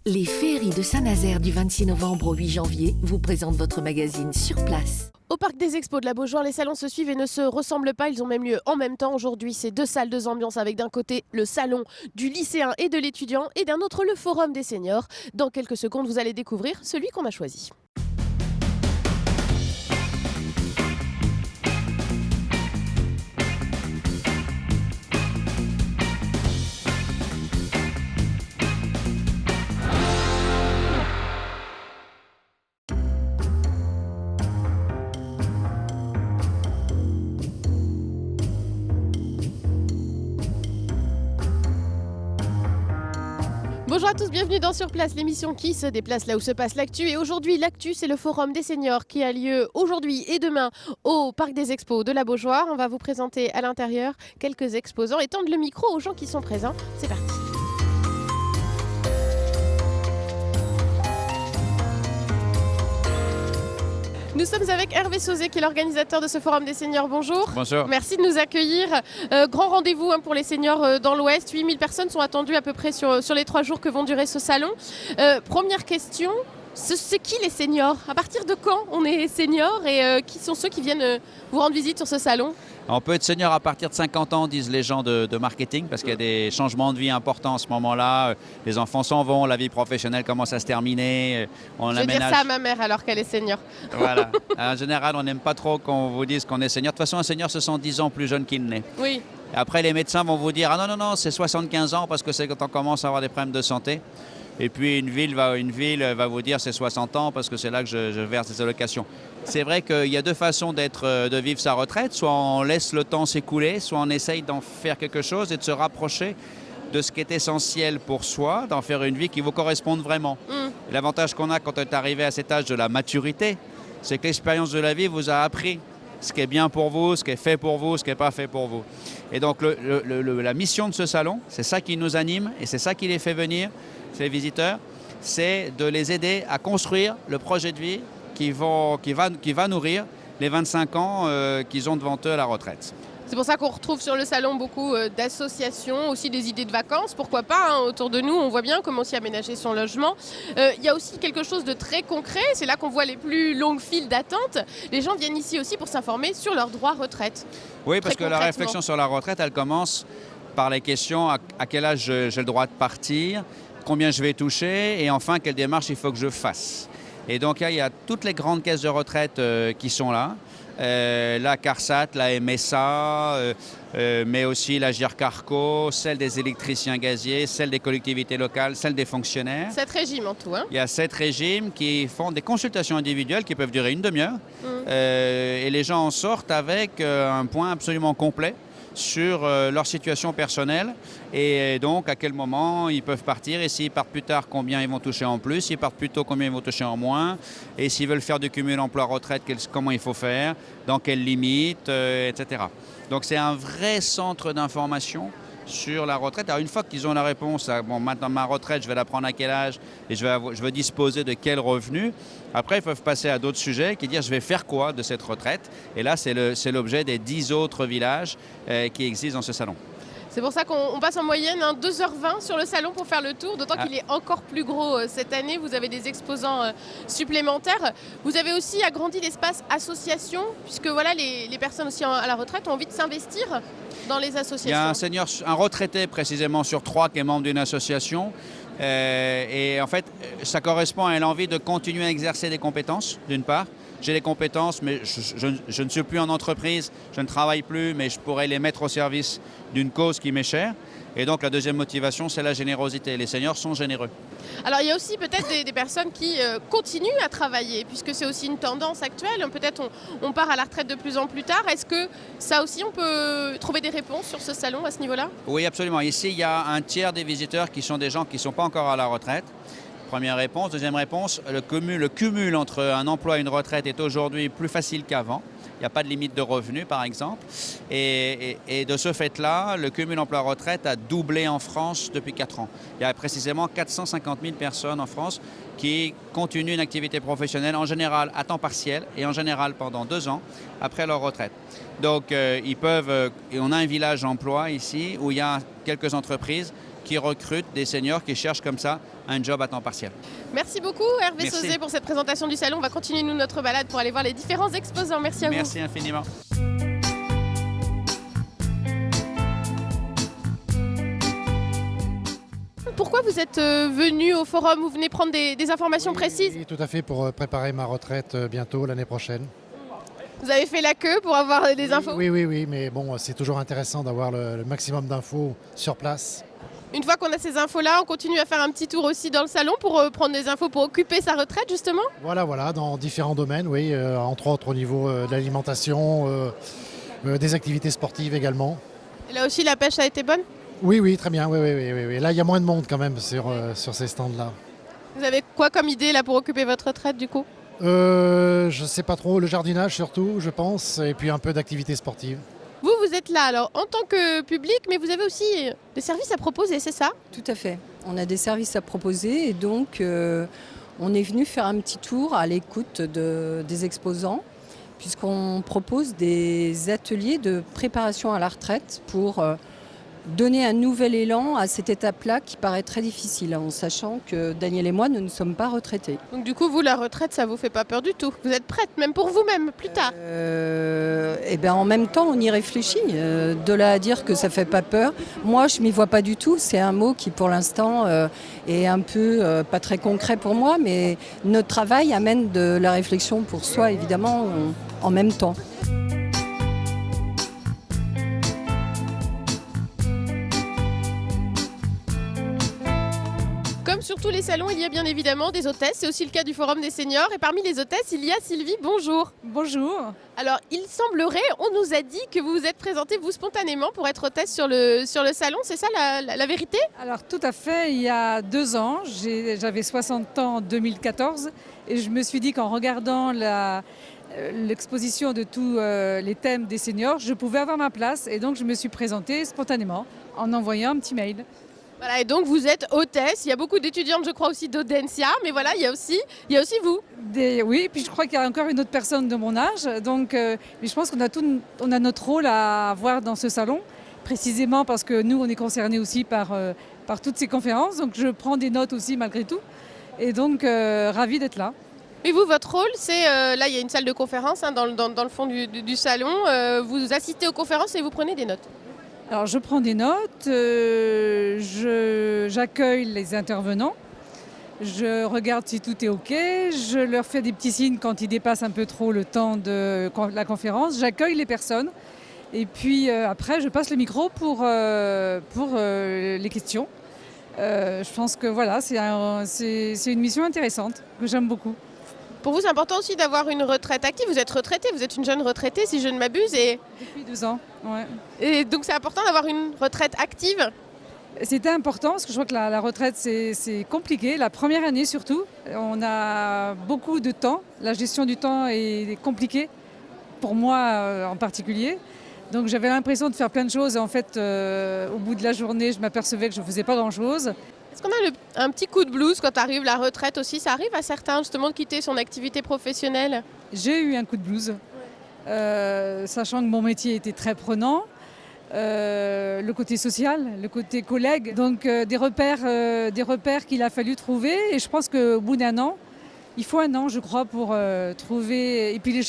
Les féeries de Saint-Nazaire du 26 novembre au 8 janvier vous présentent votre magazine Sur Place. Au parc des Expos de la Beaujoire, les salons se suivent et ne se ressemblent pas. Ils ont même lieu en même temps. Aujourd'hui, c'est deux salles, deux ambiances avec d'un côté le salon du lycéen et de l'étudiant et d'un autre le forum des seniors. Dans quelques secondes, vous allez découvrir celui qu'on a choisi. Bonjour à tous, bienvenue dans Sur Place, l'émission qui se déplace là où se passe l'actu. Et aujourd'hui, l'actu, c'est le forum des seniors qui a lieu aujourd'hui et demain au Parc des Expos de la Beaujoire. On va vous présenter à l'intérieur quelques exposants et tendre le micro aux gens qui sont présents. C'est parti. Nous sommes avec Hervé Sauzet qui est l'organisateur de ce forum des seniors. Bonjour. Bonjour. Merci de nous accueillir. Grand rendez-vous pour les seniors dans l'Ouest. 8000 personnes sont attendues à peu près sur les 3 jours que vont durer ce salon. Première question, c'est qui les seniors? À partir de quand on est senior et qui sont ceux qui viennent vous rendre visite sur ce salon? On peut être senior à partir de 50 ans, disent les gens de marketing, parce qu'il y a des changements de vie importants à ce moment-là. Les enfants s'en vont, la vie professionnelle commence à se terminer. Je vais dire ça à ma mère alors qu'elle est senior. Voilà. En général, on n'aime pas trop qu'on vous dise qu'on est senior. De toute façon, un senior se sent 10 ans plus jeune qu'il n'est. Oui. Après, les médecins vont vous dire « Ah non, c'est 75 ans parce que c'est quand on commence à avoir des problèmes de santé. » Et puis une ville va vous dire c'est 60 ans parce que c'est là que je verse des allocations. C'est vrai qu'il y a deux façons de vivre sa retraite. Soit on laisse le temps s'écouler, soit on essaye d'en faire quelque chose et de se rapprocher de ce qui est essentiel pour soi, d'en faire une vie qui vous corresponde vraiment. L'avantage qu'on a quand on est arrivé à cet âge de la maturité, c'est que l'expérience de la vie vous a appris ce qui est bien pour vous, ce qui est fait pour vous, ce qui n'est pas fait pour vous. Et donc la mission de ce salon, c'est ça qui nous anime et c'est ça qui les fait venir, ces visiteurs, c'est de les aider à construire le projet de vie qui va nourrir les 25 ans qu'ils ont devant eux à la retraite. C'est pour ça qu'on retrouve sur le salon beaucoup d'associations, aussi des idées de vacances, pourquoi pas, hein, autour de nous, on voit bien comment s'y aménager son logement. Il y a aussi quelque chose de très concret, c'est là qu'on voit les plus longues files d'attente. Les gens viennent ici aussi pour s'informer sur leurs droits retraite. Oui, parce que la réflexion sur la retraite, elle commence par les questions à quel âge j'ai le droit de partir, combien je vais toucher et enfin quelle démarche il faut que je fasse. Et donc il y a toutes les grandes caisses de retraite qui sont là. La CARSAT, la MSA, mais aussi la GIRCARCO, celle des électriciens gaziers, celle des collectivités locales, celle des fonctionnaires. 7 régimes en tout. Hein. Il y a 7 régimes qui font des consultations individuelles qui peuvent durer une demi-heure. Et les gens en sortent avec un point absolument complet sur leur situation personnelle et donc à quel moment ils peuvent partir et s'ils partent plus tard, combien ils vont toucher en plus, s'ils partent plus tôt, combien ils vont toucher en moins et s'ils veulent faire du cumul emploi-retraite, comment il faut faire, dans quelles limites, etc. Donc c'est un vrai centre d'information sur la retraite. Alors une fois qu'ils ont la réponse à bon, maintenant ma retraite, je vais la prendre à quel âge et je vais disposer de quel revenu, après ils peuvent passer à d'autres sujets qui disent je vais faire quoi de cette retraite et là c'est l'objet des 10 autres villages qui existent dans ce salon. C'est pour ça qu'on passe en moyenne 2h20 sur le salon pour faire le tour, d'autant qu'il est encore plus gros cette année. Vous avez des exposants supplémentaires. Vous avez aussi agrandi l'espace association, puisque voilà, les personnes aussi à la retraite ont envie de s'investir dans les associations. Il y a un retraité précisément sur 3 qui est membre d'une association. Et en fait, ça correspond à l'envie de continuer à exercer des compétences, d'une part. J'ai les compétences, mais je ne suis plus en entreprise, je ne travaille plus, mais je pourrais les mettre au service d'une cause qui m'est chère. Et donc la deuxième motivation, c'est la générosité. Les seniors sont généreux. Alors il y a aussi peut-être des personnes qui continuent à travailler, puisque c'est aussi une tendance actuelle. Peut-être on part à la retraite de plus en plus tard. Est-ce que ça aussi, on peut trouver des réponses sur ce salon à ce niveau-là? Oui, absolument. Ici, il y a un tiers des visiteurs qui sont des gens qui ne sont pas encore à la retraite. Première réponse. Deuxième réponse, le cumul entre un emploi et une retraite est aujourd'hui plus facile qu'avant. Il n'y a pas de limite de revenus, par exemple. Et de ce fait-là, le cumul emploi-retraite a doublé en France depuis 4 ans. Il y a précisément 450 000 personnes en France qui continuent une activité professionnelle, en général à temps partiel et en général pendant 2 ans après leur retraite. Donc, ils peuvent... et on a un village emploi ici où il y a quelques entreprises qui recrutent des seniors qui cherchent comme ça un job à temps partiel. Merci beaucoup Hervé Merci. Sauzet pour cette présentation du salon. On va continuer nous notre balade pour aller voir les différents exposants. Merci à vous. Merci infiniment. Pourquoi vous êtes venu au forum? Vous venez prendre des informations précises? Oui, tout à fait, pour préparer ma retraite bientôt, l'année prochaine. Vous avez fait la queue pour avoir des infos? Oui, mais bon, c'est toujours intéressant d'avoir le maximum d'infos sur place. Une fois qu'on a ces infos-là, on continue à faire un petit tour aussi dans le salon pour prendre des infos pour occuper sa retraite justement? Voilà, dans différents domaines, oui, entre autres au niveau de l'alimentation, des activités sportives également. Et là aussi, la pêche a été bonne? Oui, très bien, oui. Là, il y a moins de monde quand même sur ces stands-là. Vous avez quoi comme idée là pour occuper votre retraite du coup? Je sais pas trop, le jardinage surtout, je pense, et puis un peu d'activités sportives. Vous êtes là alors en tant que public, mais vous avez aussi des services à proposer, c'est ça? Tout à fait. On a des services à proposer et donc on est venu faire un petit tour à l'écoute des exposants puisqu'on propose des ateliers de préparation à la retraite pour donner un nouvel élan à cette étape-là qui paraît très difficile, en sachant que Daniel et moi, nous ne sommes pas retraités. Donc du coup, vous, la retraite, ça vous fait pas peur du tout? Vous êtes prête, même pour vous-même, plus tard? Et bien en même temps, on y réfléchit. De là à dire que ça fait pas peur, moi je m'y vois pas du tout. C'est un mot qui pour l'instant est un peu pas très concret pour moi, mais notre travail amène de la réflexion pour soi évidemment en même temps. Comme sur tous les salons, il y a bien évidemment des hôtesses. C'est aussi le cas du Forum des seniors. Et parmi les hôtesses, il y a Sylvie. Bonjour. Bonjour. Alors, il semblerait, on nous a dit que vous vous êtes présentée, vous, spontanément, pour être hôtesse sur le salon. C'est ça la vérité? Alors tout à fait, il y a 2 ans, j'avais 60 ans en 2014 et je me suis dit qu'en regardant l'exposition de tous les thèmes des seniors, je pouvais avoir ma place et donc je me suis présentée spontanément en envoyant un petit mail. Voilà, et donc vous êtes hôtesse. Il y a beaucoup d'étudiantes, je crois, aussi d'Audencia. Mais voilà, il y a aussi vous. Oui, puis je crois qu'il y a encore une autre personne de mon âge. Donc, mais je pense qu'on a notre rôle à avoir dans ce salon, précisément parce que nous, on est concernés aussi par toutes ces conférences. Donc je prends des notes aussi malgré tout. Et donc, ravie d'être là. Et vous, votre rôle, c'est, là, il y a une salle de conférence dans le fond du salon. Vous assistez aux conférences et vous prenez des notes. Alors je prends des notes, j'accueille les intervenants, je regarde si tout est OK, je leur fais des petits signes quand ils dépassent un peu trop le temps de la conférence, j'accueille les personnes et puis après je passe le micro pour les questions. Je pense que voilà, c'est une mission intéressante que j'aime beaucoup. Pour vous, c'est important aussi d'avoir une retraite active. Vous êtes retraitée, vous êtes une jeune retraitée, si je ne m'abuse. Depuis 2 ans, ouais. Et donc c'est important d'avoir une retraite active. C'était important parce que je crois que la retraite, c'est compliqué. La première année surtout, on a beaucoup de temps. La gestion du temps est compliquée, pour moi en particulier. Donc j'avais l'impression de faire plein de choses et en fait, au bout de la journée, je m'apercevais que je ne faisais pas grand-chose. Est-ce qu'on a un petit coup de blues quand arrive la retraite aussi? Ça arrive à certains justement de quitter son activité professionnelle? J'ai eu un coup de blues, sachant que mon métier était très prenant. Le côté social, le côté collègue, donc des repères qu'il a fallu trouver. Et je pense qu'au bout d'un an, il faut un an, je crois, pour trouver et puis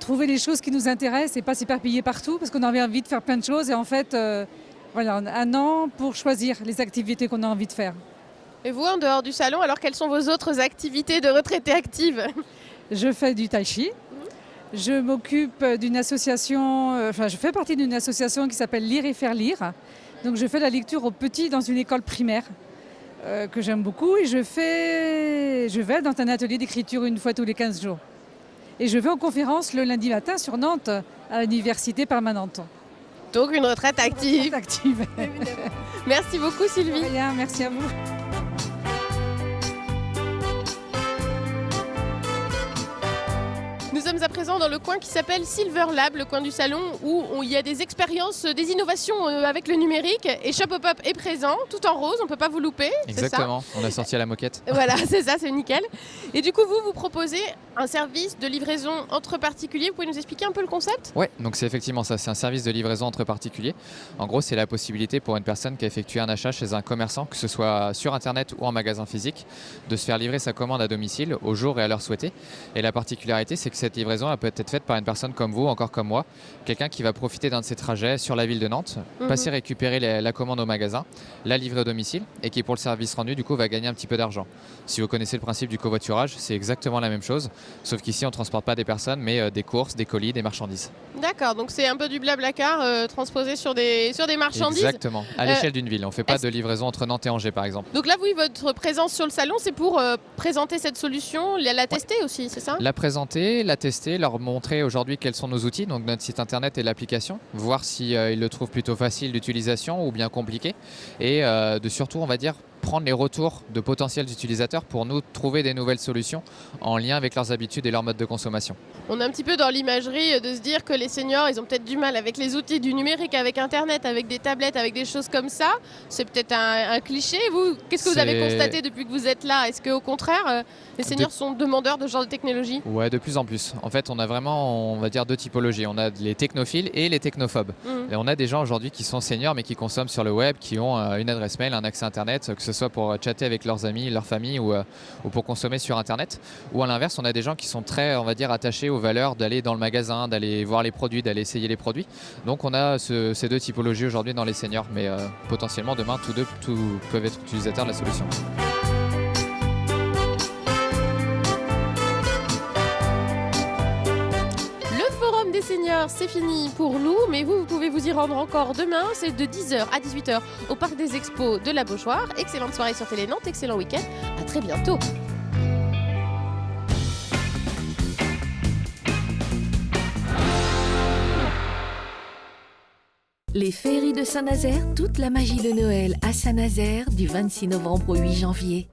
trouver les choses qui nous intéressent et pas s'éparpiller partout, parce qu'on avait envie de faire plein de choses et en fait. Voilà, un an pour choisir les activités qu'on a envie de faire. Et vous, en dehors du salon, alors quelles sont vos autres activités de retraité active? Je fais du tai chi. Je m'occupe d'une association, je fais partie d'une association qui s'appelle Lire et faire lire. Donc je fais de la lecture aux petits dans une école primaire que j'aime beaucoup. Et je vais dans un atelier d'écriture une fois tous les 15 jours. Et je vais en conférence le lundi matin sur Nantes à l'université permanente. Donc une retraite active. Merci beaucoup Sylvie. Rien, merci à vous. Nous Nous sommes à présent dans le coin qui s'appelle Silver Lab, le coin du salon où il y a des expériences, des innovations avec le numérique. Et Shop Hop Hop est présent, tout en rose, on ne peut pas vous louper. Exactement, on a sorti à la moquette. Voilà, c'est ça, c'est nickel. Et du coup, vous proposez un service de livraison entre particuliers. Vous pouvez nous expliquer un peu le concept ? Ouais, donc c'est effectivement ça, c'est un service de livraison entre particuliers. En gros, c'est la possibilité pour une personne qui a effectué un achat chez un commerçant, que ce soit sur Internet ou en magasin physique, de se faire livrer sa commande à domicile au jour et à l'heure souhaitée. Et la particularité, c'est que cette livraison elle peut être faite par une personne comme vous, encore comme moi, quelqu'un qui va profiter d'un de ses trajets sur la ville de Nantes, passer récupérer la commande au magasin, la livrer au domicile et qui pour le service rendu du coup va gagner un petit peu d'argent. Si vous connaissez le principe du covoiturage, c'est exactement la même chose, sauf qu'ici on ne transporte pas des personnes mais des courses, des colis, des marchandises. D'accord, donc c'est un peu du blablacar transposé sur des marchandises. Exactement, à l'échelle d'une ville. On ne fait pas de livraison entre Nantes et Angers par exemple. Donc là, oui, votre présence sur le salon, c'est pour présenter cette solution, la tester aussi, c'est ça ? La présenter, la tester, leur montrer aujourd'hui quels sont nos outils, donc notre site internet et l'application, voir si ils le trouvent plutôt facile d'utilisation ou bien compliqué, et de surtout, on va dire, prendre les retours de potentiels utilisateurs pour nous trouver des nouvelles solutions en lien avec leurs habitudes et leur mode de consommation. On est un petit peu dans l'imagerie de se dire que les seniors, ils ont peut-être du mal avec les outils du numérique, avec Internet, avec des tablettes, avec des choses comme ça. C'est peut-être un cliché. Vous, qu'est-ce que vous avez constaté depuis que vous êtes là ? Est-ce qu'au contraire, les seniors sont demandeurs de ce genre de technologie ? Ouais, de plus en plus. En fait, on a vraiment, on va dire, deux typologies. On a les technophiles et les technophobes. Et on a des gens aujourd'hui qui sont seniors mais qui consomment sur le web, qui ont une adresse mail, un accès Internet, que ce soit pour chatter avec leurs amis, leur famille ou pour consommer sur Internet. Ou à l'inverse, on a des gens qui sont très, on va dire, attachés aux valeurs d'aller dans le magasin, d'aller voir les produits, d'aller essayer les produits. Donc on a ces deux typologies aujourd'hui dans les seniors, mais potentiellement demain, tous deux peuvent être utilisateurs de la solution. Des seniors, c'est fini pour nous, mais vous pouvez vous y rendre encore demain, c'est de 10h à 18h au Parc des Expos de la Beaujoire. Excellente soirée sur Télé Nantes, excellent week-end, à très bientôt. Les féeries de Saint-Nazaire, toute la magie de Noël à Saint-Nazaire du 26 novembre au 8 janvier.